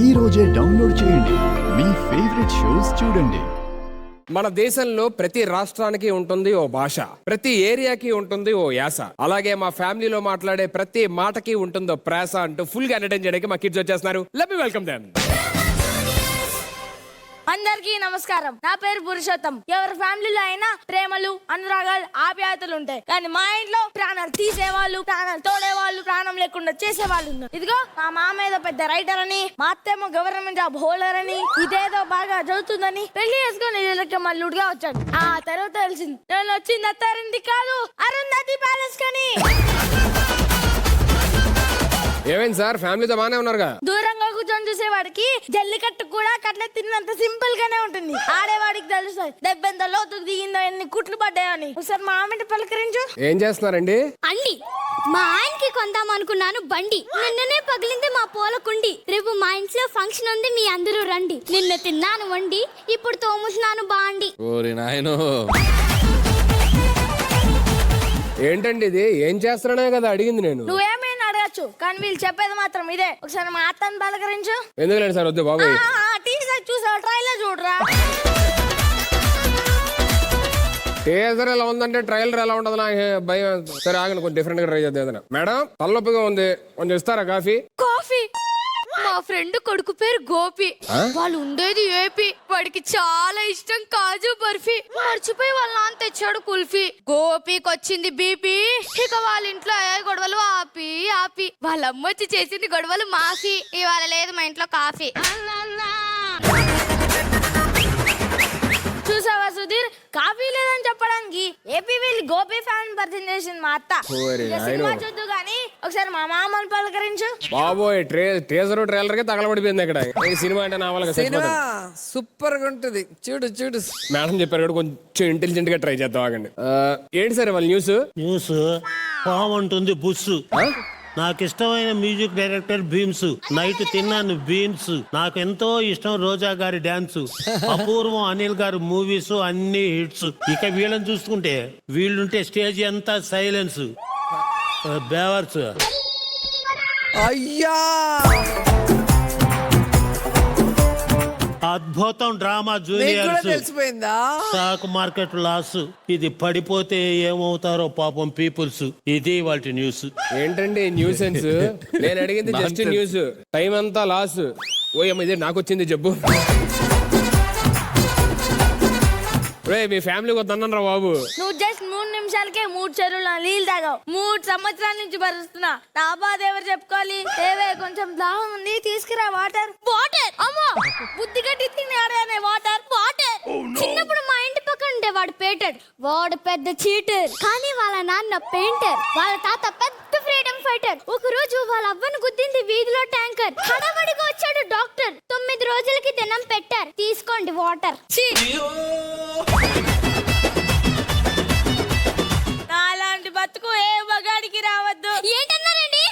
ఈ రోజే డౌన్లోడ్ చేయండి. మీ ఫేవరెట్ షోస్ చూడండి. మన దేశంలో ప్రతి రాష్ట్రానికి ఉంటుంది ఓ భాష, ప్రతి ఏరియాకి ఉంటుంది ఓ యాస. అలాగే మా ఫ్యామిలీలో మాట్లాడే ప్రతి మాటకి ఉంటుందో ప్రాస అంటూ ఫుల్ గా ఎంటర్టైన్ చేయడానికి మా కిడ్స్ వచ్చేస్తున్నారు. Let me welcome them. అందరికీ నమస్కారం. నా పేరు పురుషోత్తం. ఎవరి ఫ్యామిలీలో అయినా ప్రేమలు, అనురాగాలు, ఆప్యాయతలు ఉంటాయి. కానీ మా ఇంట్లో ప్రాణాలు తీసేవాళ్ళు, ప్రాణాలు తోడేవాళ్ళు, ప్రాణం లేకుండా చేసేవాళ్ళు ఉన్నారు. ఇదిగో మా మామ ఏదో పెద్ద రైటర్ అని, మా అత్తేమో గవర్నమెంట్ జాబ్ హోల్డర్ అని, ఇదేదో బాగా చదువుతుందని పెళ్లి చేసుకుని ఇళ్ళకి మల్లుడిగా వచ్చాడు. ఆ తర్వాత తెలిసింది నేను వచ్చింది అత్తారింటికి కాదు, అరుంధతి ప్యాలెస్ కని. ఏమైంది సార్, ఫ్యామిలీతో బానే ఉన్నారుగా? దూరంగా కూర్చొని చూసేవాడికి జల్లికట్టు కూడా కట్ల తిన్నంత సింపుల్ గానే ఉంటుంది. ఆడేవాడికి తెలుస్తుంది దెబ్బెంత లోతుకు దిగిందో, ఎన్ని కుట్లు పడ్డాయని. ఒకసారి మా ఆమె పలకరించు. ఏం చేస్తున్నారండి? అండి, మా ఆయనకి కొందాం అనుకున్నాను బండి. నిన్ననే పగిలింది మా పూలకుండి. రేపు మా ఇంట్లో ఫంక్షన్ ఉంది, మీ అందరూ రండి. నిన్న తిన్నాను వండి, ఇప్పుడు తోముతున్నాను బాండి. ఓరి నాయనో, ఏంటండి ఇది? ఏం చేస్తున్నానే కదా అడిగింది నేను. నువ్వేమైనా అడగచ్చు, కానీ వీళ్ళు చెప్పేది మాత్రం ఇదే. ఒకసారి మా అత్తని పలకరించు. ఎందుకులేండి సార్, వద్దు బాబాయ్. టీషర్ట్ చూసావు, ట్రైలర్ చూడరా. టీజర్ ఎలా ఉందంటే ట్రైలర్ ఎలా ఉండదు నాకు భయం. సరే ఆగండి, కొంచెం డిఫరెంట్ గా ట్రై చేద్దాం. మేడం, తలనొప్పిగా ఉంది, కొంచెం ఇస్తారా కాఫీ? కాఫీ? మా ఫ్రెండ్ కొడుకు పేరు గోపి. వాళ్ళు ఉండేది ఏపీ. వాడికి చాలా ఇష్టం కాజు బర్ఫీ. మర్చిపోయి వాళ్ళ నాన్న తెచ్చాడు కుల్ఫీ. గోపికి వచ్చింది బీపీ. ఇక వాళ్ళ ఇంట్లో ఏ గొడవలు ఆపి ఆపి వాళ్ళ అమ్మ వచ్చి చేసింది గొడవలు మాఫీ. ఇవాళ లేదు మా ఇంట్లో కాఫీ. చూసావా సుధీర్, కాఫీ లేదని చెప్పడానికి ఏపీ వీళ్ళు గోపి ఫ్యాన్ పరిచయం చేసింది మా అత్త. ఇక సినిమా చూద్దు గానీ ఒకసారి మా మామని పలకరించు. బాబోయ్, టీజర్ ట్రైలర్ కి తగలబడిపోయింది ఇక్కడ. ఈ సినిమా అంటే నా వాళ్ళకి సూపర్ గా ఉంటది. చూడు చూడు, మేడం చెప్పారు కూడా, కొంచెం ఇంటెలిజెంట్ గా ట్రై చేద్దాం. ఆగండి. ఏంటి సార్ వాళ్ళ న్యూస్? బాగుంటుంది బుస్సు. నాకు ఇష్టమైన మ్యూజిక్ డైరెక్టర్ భీమ్స్. నైట్ తిన్నాను బీన్స్. నాకు ఎంతో ఇష్టం రోజా గారి డాన్స్. అపూర్వం అనిల్ గారి మూవీస్ అన్ని హిట్స్. ఇక వీళ్ళని చూసుకుంటే వీళ్ళుంటే స్టేజ్ అంతా సైలెన్స్. బేవర్స్. అయ్యా అద్భుతం డ్రామా జూనియర్స్. తెలిసిపోయిందా? Stock market loss. ఇది పడిపోతే ఏమవుతారో పాపం పీపుల్స్. ఇది వాటి న్యూస్. ఏంటండి న్యూస్ సెన్స్? నేను అడిగింది జస్ట్ న్యూస్. టైం అంతా లాస్. ఓయమ్మ, ఇదే నాకు వచ్చింది జబ్బు. మీ ఫ్యామిలీకి వద్దన్నారా బాబు? నువ్వు జస్ట్ 3 నిమిషాలకే 3 చెరువుల నీళ్ళు తాగావు. 3 సంవత్సరాల నుంచి భరిస్తున్నా. నా బాధ ఎవరు చెప్పుకోవాలి? ఏవే కొంచెం దాహం ఉంది, తీసుకురా వాటర్. వాటర్? అమ్మా, బుద్ధి గట్టి తిన్నాడే వాటర్. వాటర్? చిన్నప్పుడు మా ఇంటి పక్కన ఉండేవాడు పేటర్. వాడు పెద్ద చీటర్, కానీ వాళ్ళ నాన్న పెయింటర్. వాళ్ళ తాత పెద్ద ఫ్రీడమ్ ఫైటర్. ఒక రోజు వాళ్ళ అవ్వను గుద్దింది వీధిలో ట్యాంకర్. హడావడిగా వచ్చాడు డాక్టర్. 9 రోజులకి దినం పెట్టారు, తీసుకోండి వాటర్. అలాంటి బతుకు ఏ మగాడికి రావద్దు. ఏంటన్నారండి?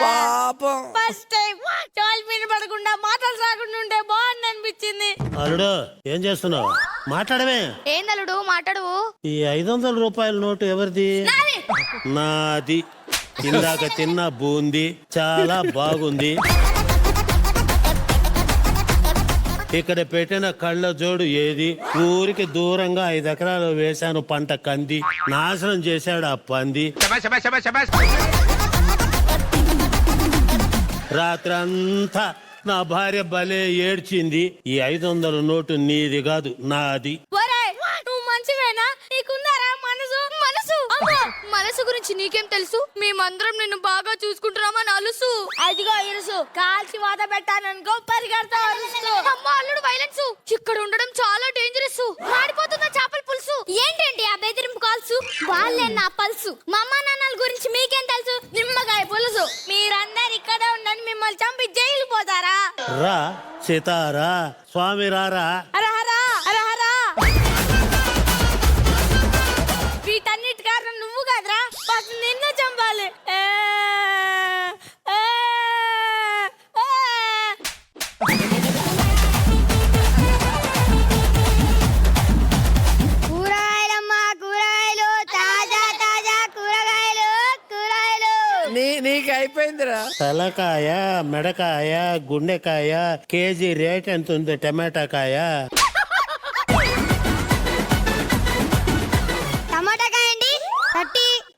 పాపం. ఫస్ట్ టైం చాలు మీద పడకుండా మాటలు రాకుండా ఉంటే బాగుంది అనిపించింది. అల్లుడు, ఏం చేస్తున్నావు? మాట్లాడమే. ఏందలుడు మాట్లాడవు? ఈ 500 రూపాయల నోటు ఎవరిది? నాది. ఇందాక తిన్న బూంది చాలా బాగుంది. ఇక్కడ పెట్టిన కళ్ళ జోడు ఏది? ఊరికి దూరంగా 5 ఎకరాలు వేశాను పంట కంది. నాశనం చేశాడు ఆ పంది. రాత్రంతా నా భార్య భలే ఏడ్చింది. ఈ 500 నోటు నీది కాదు, నాది. నువ్వు మంచివేనా? నీకుందారా మనసు? మనసు గురించి నీకేం తెలుసు? మేమందరం నిన్ను బాగా చూసుకుంటున్నామని అలుసు. అదిగో ఇరుసు, కాల్చి వాత పెట్టాననుకో పరిగెడతా అరుస్తూ. అమ్మా, అల్లుడు వైలెన్స్. ఇక్కడ ఉండడం చాలా డేంజరస్. మాడిపోతున్న చేపల పులుసు. ఏంటండి ఆ బెదిరింపు కాల్సు? వాళ్ళే నా పల్సు. మా అమ్మా నాన్నల గురించి మీకేం తెలుసు? నిమ్మకాయ పులుసు. మీరందరు ఇక్కడే ఉండని మిమ్మల్ని చంపి జైలు పోతారా? రా సీతారా, స్వామి రారా. హరహరా హరహరా. వీటన్నిటి కారణం నువ్వు కదరా. ఫస్ట్ నిన్ను చంపాలి. కూరగాయలమ్మా, కూరగాయలు తాజా తాజా కూరగాయలు. కూరగాయలు నీకు అయిపోయిందిరా. తలకాయ, మెడకాయ, గుండెకాయ, కేజీ రేట్ ఎంత ఉంది టమాటా కాయ? టమాటా కాయండి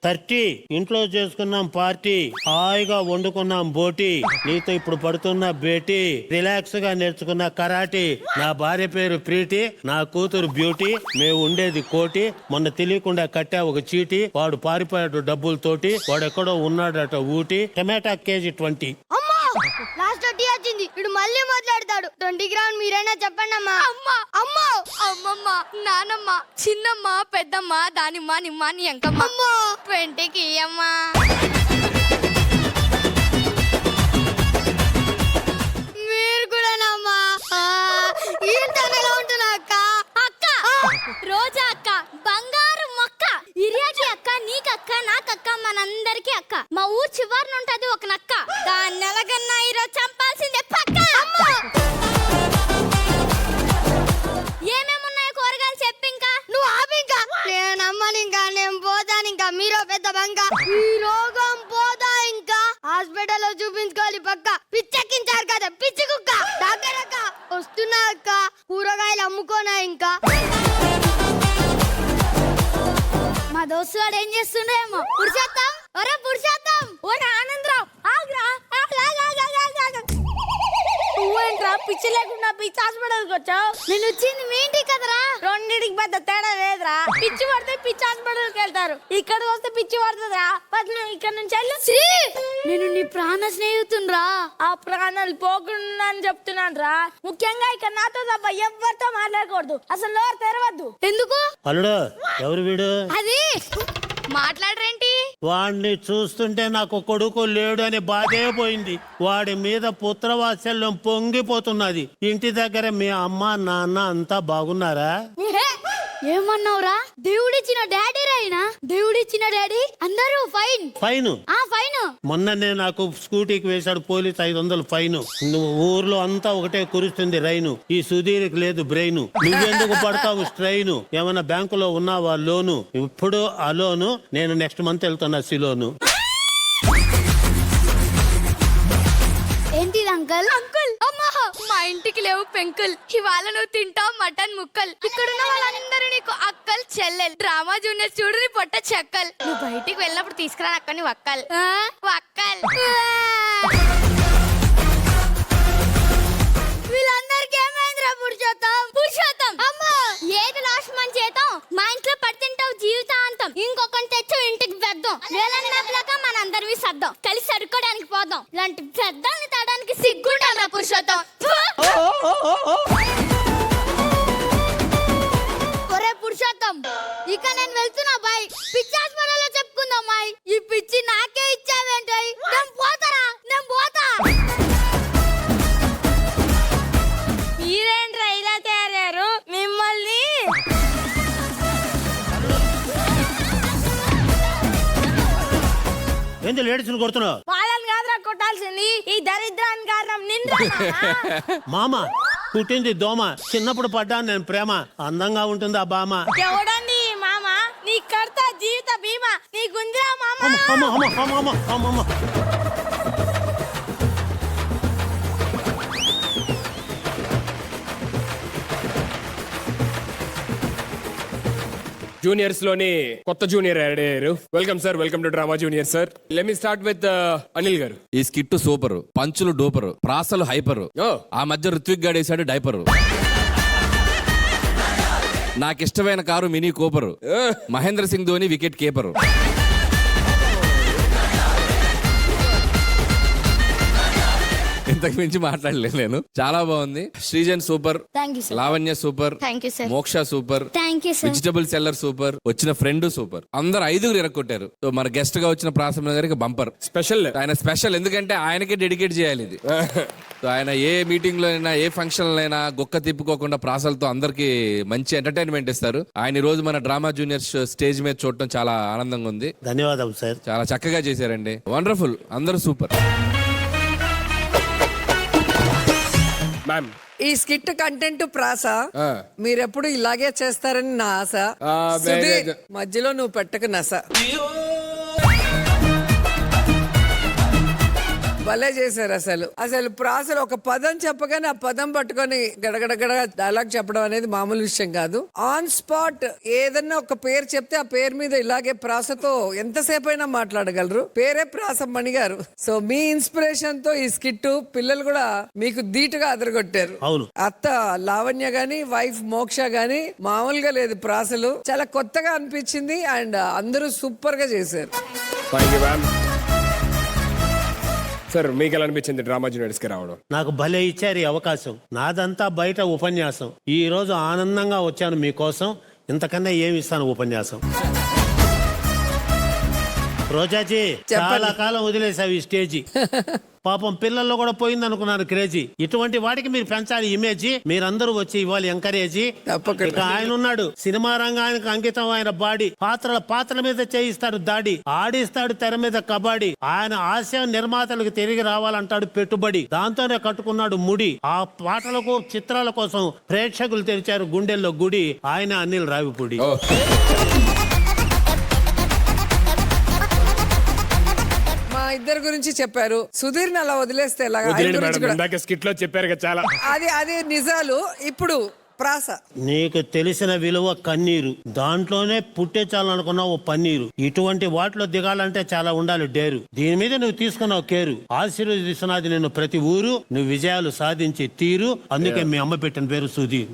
30. ఇంట్లో చేసుకున్నాం పార్టీ, హాయిగా వండుకున్నాం బోటి, నీతో ఇప్పుడు పడుతున్న బేటీ, రిలాక్స్ గా నేర్చుకున్న కరాటీ. నా భార్య పేరు ప్రీతి, నా కూతురు బ్యూటీ, మేము ఉండేది కోటి. మొన్న తెలియకుండా కట్టా ఒక చీటీ, వాడు పారిపోయాడు డబ్బులతోటి, వాడెక్కడో ఉన్నాడట ఊటి. టమాటా కేజీ 20. అమ్మా లాస్ట్ 20 వచ్చింది. ఇప్పుడు మళ్ళీ మాట్లాడతాడు. 20 గ్రాములు మీరైనా చెప్పండి అమ్మా. అమ్మా అమ్మా అమ్మమ్మ నానమ్మ చిన్నమ్మ పెద్దమ్మ దానిమ్మ నిమ్మ నీ ఎంకమ్మ 20కి అమ్మా. మీరు కూడా నమ్మా. ఉంటున్నా అక్క. అక్క రోజా అక్క బంగారు మొక్క ఇరియాకి అక్క నీకక్క నాకక్క మనందరికి అక్క. మా ఊరు చివరిన ఉంటది ఒక నక్క, దాని నెలగన్నా ఈరోజు చంపాల్సిందే పక్క. ఏమేమున్నాయో కూరగాయలు చెప్పు. ఇంకా నువ్వు ఆపి. ఇంకా నేను అమ్మని, ఇంకా నేను పోతాను. ఇంకా మీరు పెద్ద బంక. ఈ రోగం పోదా ఇంకా హాస్పిటల్లో చూపించుకోవాలి పక్క. పిచ్చెక్కించారు కదా పిచ్చి కుక్క. డాక్టర్ అక్క వస్తున్నా అక్క. కూరగాయలు అమ్ముకోనా ఇంకా. మా దోస్తు వాడు ఏం చేస్తుండేమో. పురుషోత్తం ఒరే పురుషోత్తం ఒరే ఆనందరావు ఆగ్రా నువ్వేంట్రా పిచ్చి లేకుండా పిచ్చి హాస్పిటల్కి వచ్చావు? నేను వచ్చింది మీ ఇంటికి కదరా. రెండింటికి పెద్ద తేడా లేదురా. పిచ్చి పడితే పిచ్చి హాస్పిటల్కి వెళ్తారు, ఇక్కడ వస్తే పిచ్చి పడుతుందిరా. నువ్వు ఇక్కడ నుంచి వెళ్ళు. నేను నీ ప్రాణ స్నేహితునిరా. ఆ ప్రాణాలు పోకుండా అని చెప్తున్నాను రా. ముఖ్యంగా ఇక్కడ నాతో తప్ప ఎవరితో మాట్లాడకూడదు, అసలు నోరు తెరవద్దు. ఎందుకు? అల్లుడు ఎవరు వీడు? అది మాట్లాడరేంటి? వాడిని చూస్తుంటే నాకు కొడుకు లేడు అని బాధే పోయింది. వాడి మీద పుత్రవాత్సల్యం పొంగిపోతున్నది. ఇంటి దగ్గర మీ అమ్మ నాన్న అంతా బాగున్నారా? ఏమన్నావురా? దేవుడిచ్చిన డాడీ రాయినా. దేవుడిచ్చిన డాడీ అందరూ ఫైన్. ఫైన్? ఫైన్. మొన్ననే నాకు స్కూటీకి వేశాడు పోలీస్ 500 ఫైన్. నువ్వు ఊర్లో అంతా ఒకటే కురుస్తుంది రైను, ఈ సుధీర్కి లేదు బ్రెయిన్. నువ్వెందుకు పడతావు స్ట్రెయిన్? ఏమన్నా బ్యాంకులో ఉన్నావా లోను? ఇప్పుడు ఆ లోను, నేను నెక్స్ట్ మంత్ వెళ్తున్నా సిలోను. ఏంటిది అంకల్? అంకుల్ అమ్మా మా ఇంటికి లేవు పెంకుల్. ఇవాళ నువ్వు తింటావు మటన్ ముక్కల్. ఇక్కడున్న వాళ్ళందరూ నీకు అక్కల్ చెల్లెల్. డ్రామా జూనియర్ చూడు నీ పొట్ట చెక్కల్. నువ్వు బయటికి వెళ్ళినప్పుడు తీసుకురా అక్కని వక్కల్ వక్కల్. వీళ్ళందరికీ ఏమైందిరా పురుషోత్తం? పురుషోత్తం అమ్మా ఏది లాస్ట్ మన చేతం? మా ఇంట్లో పడుతుంటావు జీవితాంతం. ఇంకొకటి తెచ్చు ఇంటికి పెద్దాం. వేలన్నట్లాగా మనందరివి సర్దాం. కలిసి సరుకోడానికి పోదాం. ఇలాంటి పెద్దల్ని తేడానికి సిగ్గుండాలిరా పురుషోత్తం. ఒరే పురుషోత్తం ఇక నేను వెళ్తున్నా బాయ్. పిచ్చి హాస్పిటల్లో చెప్పుకుందాం బాయ్. ఈ పిచ్చి నాకే ఇచ్చావేంటాయి? నేను పోతారా, నేను పోతా. మీరేంట్రా ఇలా తయారయ్యారు? మిమ్మల్ని ఏంది లేడీస్ని కొడుతున్నావు? వాళ్ళని కాదురా కొట్టాల్సింది, ఈ దరిద్రానికి కారణం నిన్ను. మామ పుట్టింది దోమ, చిన్నప్పుడు పడ్డాను నేను ప్రేమ. అందంగా ఉంటుంది ఆ బామ. ఎవడండి ఈ మామ? నీ కర్త జీవిత బీమా నీ గుంజరా మామ. అమ్మ అమ్మ అమ్మ అమ్మ అమ్మ అమ్మ. జూనియర్స్ లోని కొత్త జూనియర్ యాడ్ అయ్యారు. Welcome sir, welcome to drama junior sir. Let me start with Anil గారు. ఈ స్కిట్ సూపర్, పంచులు డూపరు, ప్రాసలు హైపరు. Oh. ఆ మధ్య ఋత్విక్ గాడేశాడు డైపరు. నాకిష్టమైన car mini cooper. Mahendra Singh Dhoni wicket keeper. ఇంతకు మించి మాట్లాడలేదు నేను. చాలా బాగుంది. Srijan super, Thank you, sir. Lavanya super, Thank you, sir. Moksha super, thank you sir. Vegetable seller super, వచ్చిన ఫ్రెండ్ సూపర్. అందరు 5 ఇరక్కొట్టారు. సో మన గెస్ట్ గా వచ్చిన ప్రాసమ్మ గారికి బంపర్ స్పెషల్. ఆయన స్పెషల్, ఎందుకంటే ఆయనకే డెడికేట్ చేయాలి ఇది. సో ఆయన ఏ మీటింగ్ లో అయినా ఏ ఫంక్షన్ లో అయినా గొక్క తిప్పుకోకుండా ప్రాసలతో అందరికి మంచి ఎంటర్టైన్మెంట్ ఇస్తారు. ఆయన ఈ రోజు మన డ్రామా జూనియర్స్ స్టేజ్ మీద చూడటం చాలా ఆనందంగా ఉంది. ధన్యవాదాలు సార్. చాలా చక్కగా చేశారండి. వండర్ఫుల్, అందరూ సూపర్. మ్యామ్ ఈ స్కిట్ కంటెంట్ ప్రాస మీరెప్పుడు ఇలాగే చేస్తారని నా ఆశ. బే- సుధీర్, మధ్యలో నువ్వు పెట్టక నస. భలే చేశారు. అసలు ప్రాసలు ఒక పదం చెప్పగానే ఆ పదం పట్టుకొని గడగడగడ డైలాగ్ చెప్పడం అనేది మామూలు విషయం కాదు. ఆన్ స్పాట్ ఏదన్నా ఒక పేరు చెప్తే ఆ పేరు మీద ఇలాగే ప్రాసతో ఎంతసేపు అయినా మాట్లాడగలరు. పేరే ప్రాస మణి గారు. సో మీ ఇన్స్పిరేషన్ తో ఈ స్కిట్ పిల్లలు కూడా మీకు ధీటుగా అదరగొట్టారు. అవును. అత్త లావణ్య గాని వైఫ్ మోక్ష గాని మామూలుగా లేదు. ప్రాసలు చాలా కొత్తగా అనిపించింది అండ్ అందరూ సూపర్ గా చేశారు. Thank you ma'am. సార్ మీకు ఎలా అనిపించింది డ్రామా జూనియర్స్ కి రావడం? నాకు భలే ఇచ్చారు ఈ అవకాశం. నాదంతా బయట ఉపన్యాసం. ఈ రోజు ఆనందంగా వచ్చాను మీకోసం. ఇంతకన్నా ఏమి ఇస్తాను ఉపన్యాసం. రోజాజీ చాలా కాలం వదిలేసావు ఈ స్టేజి. పాపం పిల్లల్లో కూడా పోయింది అనుకున్నాను క్రేజీ. ఇటువంటి వాటికి మీరు పెంచాలి ఇమేజ్. మీరందరూ వచ్చి ఇవ్వాలి ఎంకరేజీ. ఇక ఆయన ఉన్నాడు సినిమా రంగానికి అంకితం ఆయన బాడీ. పాత్రల మీద చేయిస్తాడు దాడి, ఆడిస్తాడు తెర మీద కబడ్డీ. ఆయన ఆశయం నిర్మాతలకు తిరిగి రావాలంటాడు పెట్టుబడి. దాంతోనే కట్టుకున్నాడు ముడి. ఆ పాటలకు చిత్రాల కోసం ప్రేక్షకులు తెరిచారు గుండెల్లో గుడి. ఆయన అనిల్ రావిపూడి. మా ఇద్దరు గురించి చెప్పారు. సుధీర్ అలా వదిలేస్తే ఎలాగా? ఆయన వదిలేండి గురించి మేడం, కూడా- ఇందాక స్కిట్ లో చెప్పారు కదా చాలా. అది నిజాలు. ఇప్పుడు ప్రాస నీకు తెలిసిన విలువ కన్నీరు, దాంట్లోనే పుట్టించాలనుకున్న ఓ పన్నీరు. ఇటువంటి వాటిలో దిగాలంటే చాలా ఉండాలి డేరు. దీని మీద నువ్వు తీసుకున్నావు కేరు. ఆశీర్వదిస్తున్నది నేను ప్రతి ఊరు. నువ్వు విజయాలు సాధించి తీరు. అందుకే మీ అమ్మ పెట్టిన పేరు సుధీర్.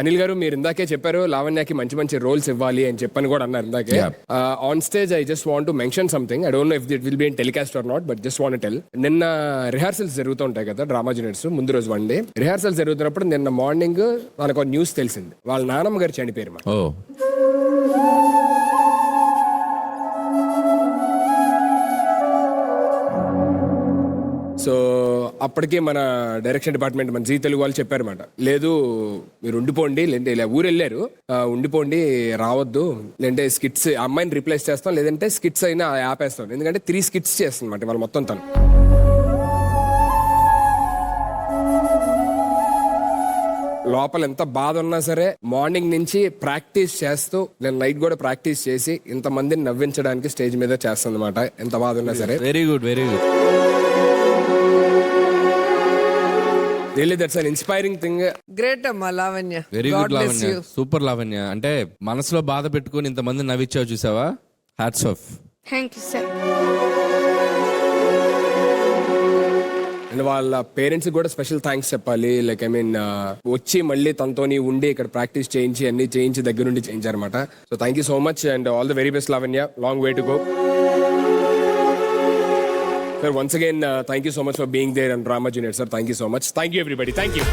అనిల్ గారు, మీరు ఇందాకే చెప్పారు లావణ్యకి మంచి మంచి రోల్స్ ఇవ్వాలి అని చెప్పని కూడా అన్నారు ఇందాకే. On stage I just want to mention something. I don't know if it will be in telecast or not, but just want tell. నిన్న రిహార్సల్స్ జరుగుతూ ఉంటాయి కదా డ్రామా జూనియర్స్. ముందు రోజు వన్ డే రిహార్సల్స్ జరుగుతున్నప్పుడు నిన్న మార్నింగ్ మనకు న్యూస్ తెలిసింది. వాళ్ళ నానమ్మ గారు చనిపోయారు. ఓ సో అప్పటికే మన డైరెక్షన్ డిపార్ట్మెంట్ మన జీ తెలుగు వాళ్ళు చెప్పారన్నమాట, లేదు మీరు ఉండిపోండి, లేదంటే ఇలా ఊరు వెళ్ళారు, ఉండిపోండి రావద్దు, లేదంటే స్కిట్స్ అమ్మాయిని రిప్లేస్ చేస్తాం, లేదంటే స్కిట్స్ అయినా ఆపేస్తాం. ఎందుకంటే 3 స్కిట్స్ చేస్తుందన్నమాట వాళ్ళు మొత్తం. తను లోపల ఎంత బాధ ఉన్నా సరే మార్నింగ్ నుంచి ప్రాక్టీస్ చేస్తూ, నేను నైట్ కూడా ప్రాక్టీస్ చేసి ఇంతమందిని నవ్వించడానికి స్టేజ్ మీద చేస్తుంది అనమాట. ఎంత బాధ ఉన్నా సరే. Very good, very good. Really that's an inspiring thing. Great అమ్మా Lavanya. Very good Lavanya, super Lavanya. అంటే మనసులో బాధ పెట్టుకుని ఇంతమంది నవ్విచ్చావు చూసావా, hats off. Thank you sir. And వాళ్ళ పేరెంట్స్ కూడా స్పెషల్ థ్యాంక్స్ చెప్పాలి. లైక్ ఐ మీన్ వచ్చి మళ్ళీ తనతోని ఉండి ఇక్కడ ప్రాక్టీస్ చేయించి అన్ని చేయించి దగ్గర నుండి చేయించారనమాట. So thank you so much and all the very best Lavanya. Long way to go. Sir, once again, thank you so much for being there on Drama Junior, sir. Thank you so much. Thank you, everybody. Thank you.